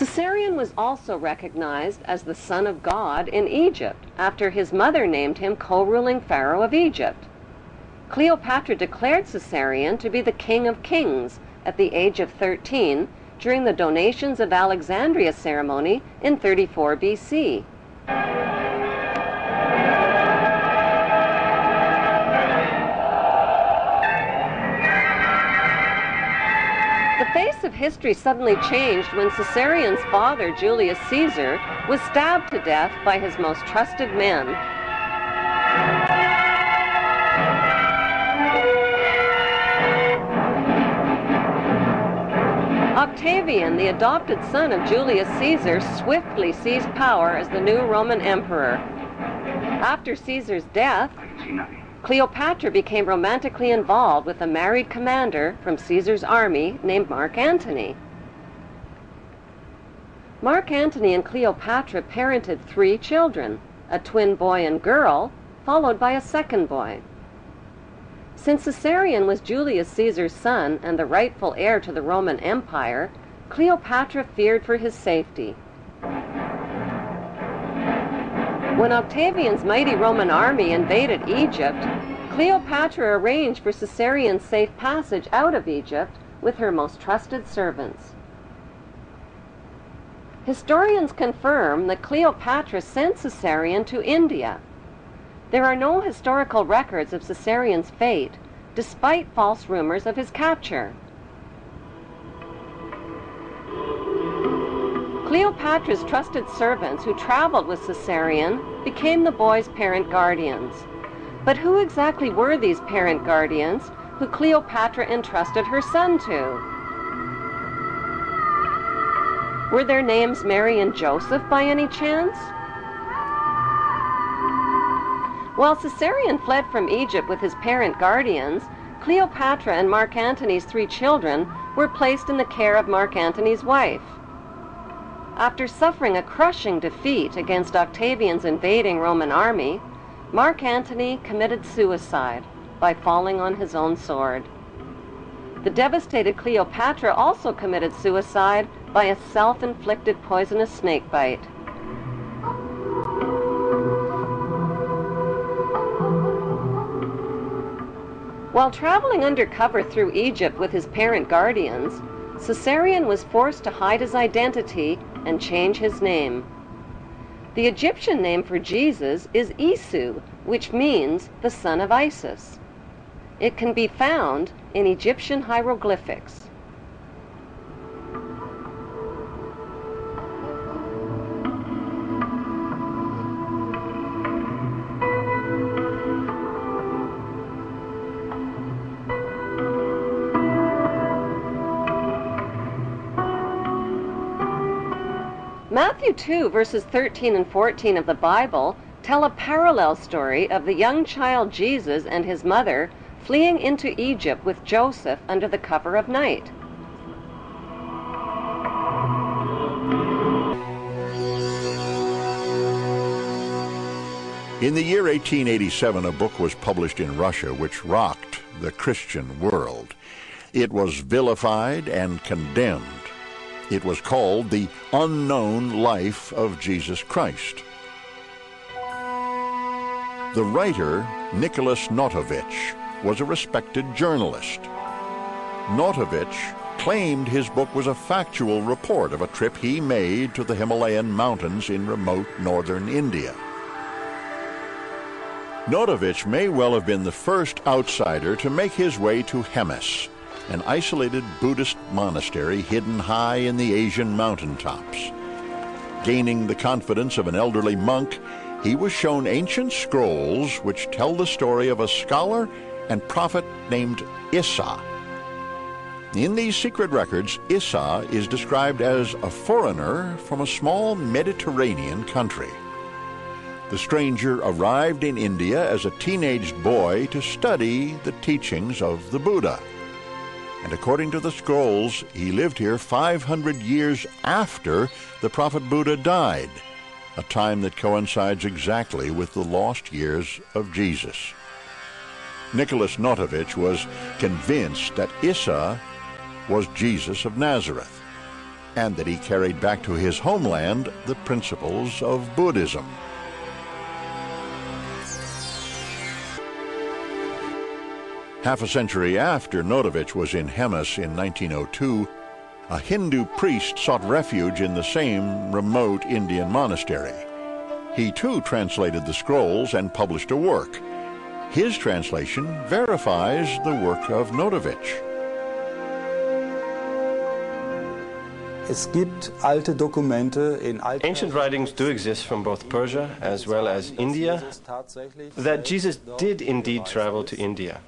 Caesarion was also recognized as the son of God in Egypt after his mother named him co-ruling pharaoh of Egypt. Cleopatra declared Caesarion to be the king of kings at the age of 13 during the donations of Alexandria ceremony in 34 BC. The face of history suddenly changed when Caesarion's father, Julius Caesar, was stabbed to death by his most trusted men. Octavian, the adopted son of Julius Caesar, swiftly seized power as the new Roman emperor. After Caesar's death, Cleopatra became romantically involved with a married commander from Caesar's army named Mark Antony. Mark Antony and Cleopatra parented 3 children, a twin boy and girl, followed by a second boy. Since Caesarion was Julius Caesar's son and the rightful heir to the Roman Empire, Cleopatra feared for his safety. When Octavian's mighty Roman army invaded Egypt, Cleopatra arranged for Caesarion's safe passage out of Egypt with her most trusted servants. Historians confirm that Cleopatra sent Caesarion to India. There are no historical records of Caesarion's fate, despite false rumors of his capture. Cleopatra's trusted servants who traveled with Caesarion became the boy's parent guardians. But who exactly were these parent guardians who Cleopatra entrusted her son to? Were their names Mary and Joseph by any chance? While Caesarion fled from Egypt with his parent guardians, Cleopatra and Mark Antony's 3 children were placed in the care of Mark Antony's wife. After suffering a crushing defeat against Octavian's invading Roman army, Mark Antony committed suicide by falling on his own sword. The devastated Cleopatra also committed suicide by a self-inflicted poisonous snake bite. While traveling undercover through Egypt with his parent guardians, Caesarion was forced to hide his identity and change his name. The Egyptian name for Jesus is Isu, which means the son of Isis. It can be found in Egyptian hieroglyphics. Matthew 2, verses 13 and 14 of the Bible tell a parallel story of the young child Jesus and his mother fleeing into Egypt with Joseph under the cover of night. In the year 1887, a book was published in Russia which rocked the Christian world. It was vilified and condemned. It was called The Unknown Life of Jesus Christ. The writer, Nicholas Notovich, was a respected journalist. Notovich claimed his book was a factual report of a trip he made to the Himalayan mountains in remote northern India. Notovich may well have been the first outsider to make his way to Hemis, an isolated Buddhist monastery hidden high in the Asian mountaintops. Gaining the confidence of an elderly monk, he was shown ancient scrolls which tell the story of a scholar and prophet named Issa. In these secret records, Issa is described as a foreigner from a small Mediterranean country. The stranger arrived in India as a teenage boy to study the teachings of the Buddha. And according to the scrolls, he lived here 500 years after the prophet Buddha died, a time that coincides exactly with the lost years of Jesus. Nicholas Notovich was convinced that Issa was Jesus of Nazareth. and that he carried back to his homeland the principles of Buddhism. Half a century after Notovich was in Hemis in 1902, a Hindu priest sought refuge in the same remote Indian monastery. He too translated the scrolls and published a work. His translation verifies the work of Notovich. Ancient writings do exist from both Persia as well as India that Jesus did indeed travel to India,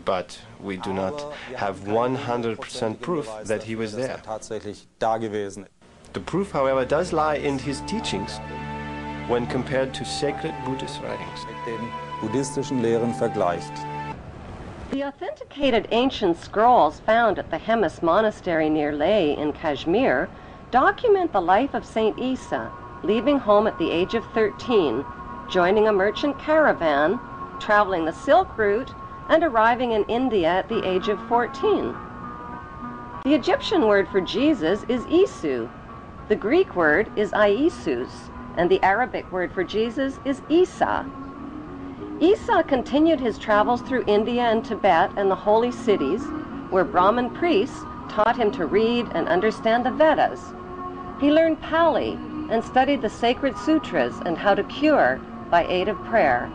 but we do not have 100% proof that he was there. The proof, however, does lie in his teachings when compared to sacred Buddhist writings. The authenticated ancient scrolls found at the Hemis monastery near Leh in Kashmir document the life of Saint Isa, leaving home at the age of 13, joining a merchant caravan, traveling the Silk Route, and arriving in India at the age of 14. The Egyptian word for Jesus is Isu, the Greek word is Iesus, and the Arabic word for Jesus is Isa. Isa continued his travels through India and Tibet and the holy cities, where Brahmin priests taught him to read and understand the Vedas. He learned Pali and studied the sacred sutras and how to cure by aid of prayer.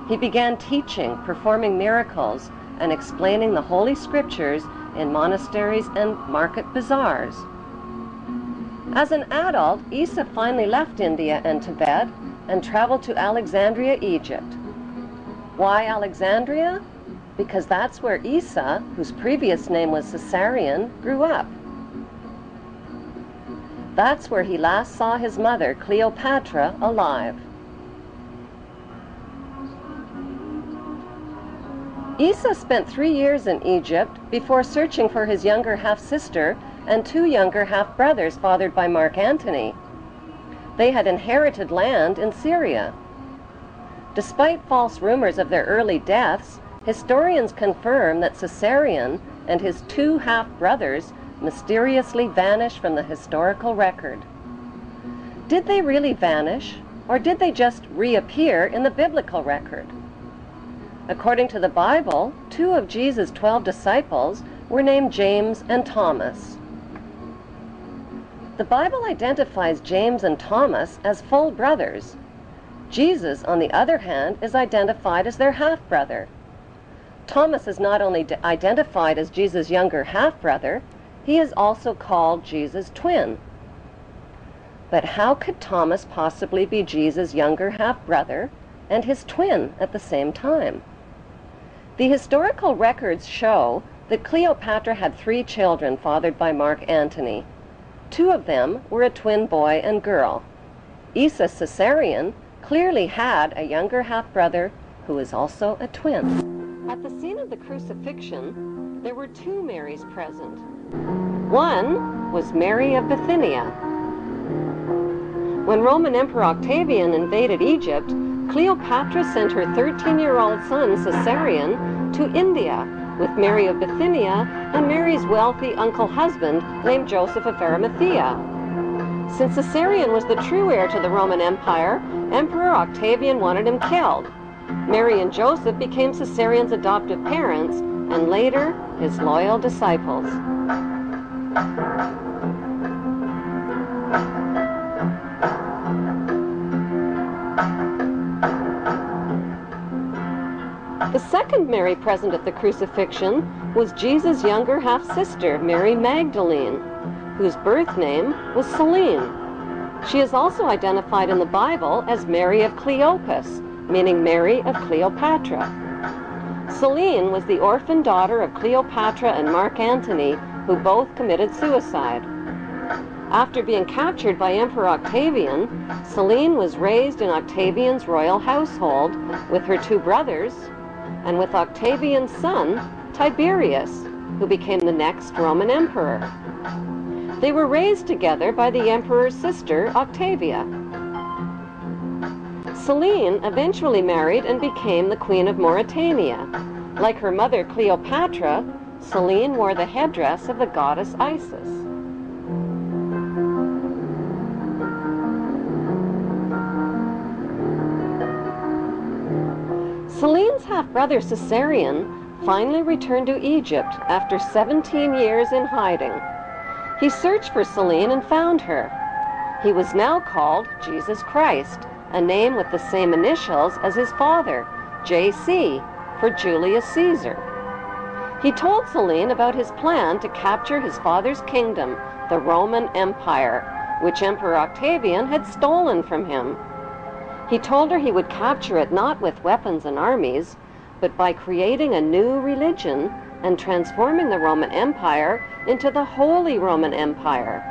He began teaching, performing miracles, and explaining the holy scriptures in monasteries and market bazaars. As an adult, Isa finally left India and Tibet and traveled to Alexandria, Egypt. Why Alexandria? Because that's where Isa, whose previous name was Caesarion, grew up. That's where he last saw his mother, Cleopatra, alive. Isa spent 3 years in Egypt before searching for his younger half-sister and 2 younger half-brothers fathered by Mark Antony. They had inherited land in Syria. Despite false rumors of their early deaths, historians confirm that Caesarion and his 2 half-brothers mysteriously vanished from the historical record. Did they really vanish, or did they just reappear in the biblical record? According to the Bible, 2 of Jesus' 12 disciples were named James and Thomas. The Bible identifies James and Thomas as full brothers. Jesus, on the other hand, is identified as their half-brother. Thomas is not only identified as Jesus' younger half-brother, he is also called Jesus' twin. But how could Thomas possibly be Jesus' younger half-brother and his twin at the same time? The historical records show that Cleopatra had 3 children fathered by Mark Antony. 2 of them were a twin boy and girl. Isa Caesarion clearly had a younger half-brother who is also a twin. At the scene of the crucifixion, there were 2 Marys present. One was Mary of Bithynia. When Roman Emperor Octavian invaded Egypt, Cleopatra sent her 13-year-old son Caesarion to India with Mary of Bithynia and Mary's wealthy uncle-husband named Joseph of Arimathea. Since Caesarion was the true heir to the Roman Empire, Emperor Octavian wanted him killed. Mary and Joseph became Caesarion's adoptive parents and later his loyal disciples. The second Mary present at the crucifixion was Jesus' younger half-sister, Mary Magdalene, whose birth name was Selene. She is also identified in the Bible as Mary of Cleopas, meaning Mary of Cleopatra. Selene was the orphan daughter of Cleopatra and Mark Antony, who both committed suicide. After being captured by Emperor Octavian, Selene was raised in Octavian's royal household with her 2 brothers, and with Octavian's son, Tiberius, who became the next Roman emperor. They were raised together by the emperor's sister, Octavia. Selene eventually married and became the Queen of Mauritania. Like her mother Cleopatra, Selene wore the headdress of the goddess Isis. Celine's half-brother Caesarion finally returned to Egypt after 17 years in hiding. He searched for Celine and found her. He was now called Jesus Christ, a name with the same initials as his father, J.C., for Julius Caesar. He told Celine about his plan to capture his father's kingdom, the Roman Empire, which Emperor Octavian had stolen from him. He told her he would capture it not with weapons and armies, but by creating a new religion and transforming the Roman Empire into the Holy Roman Empire,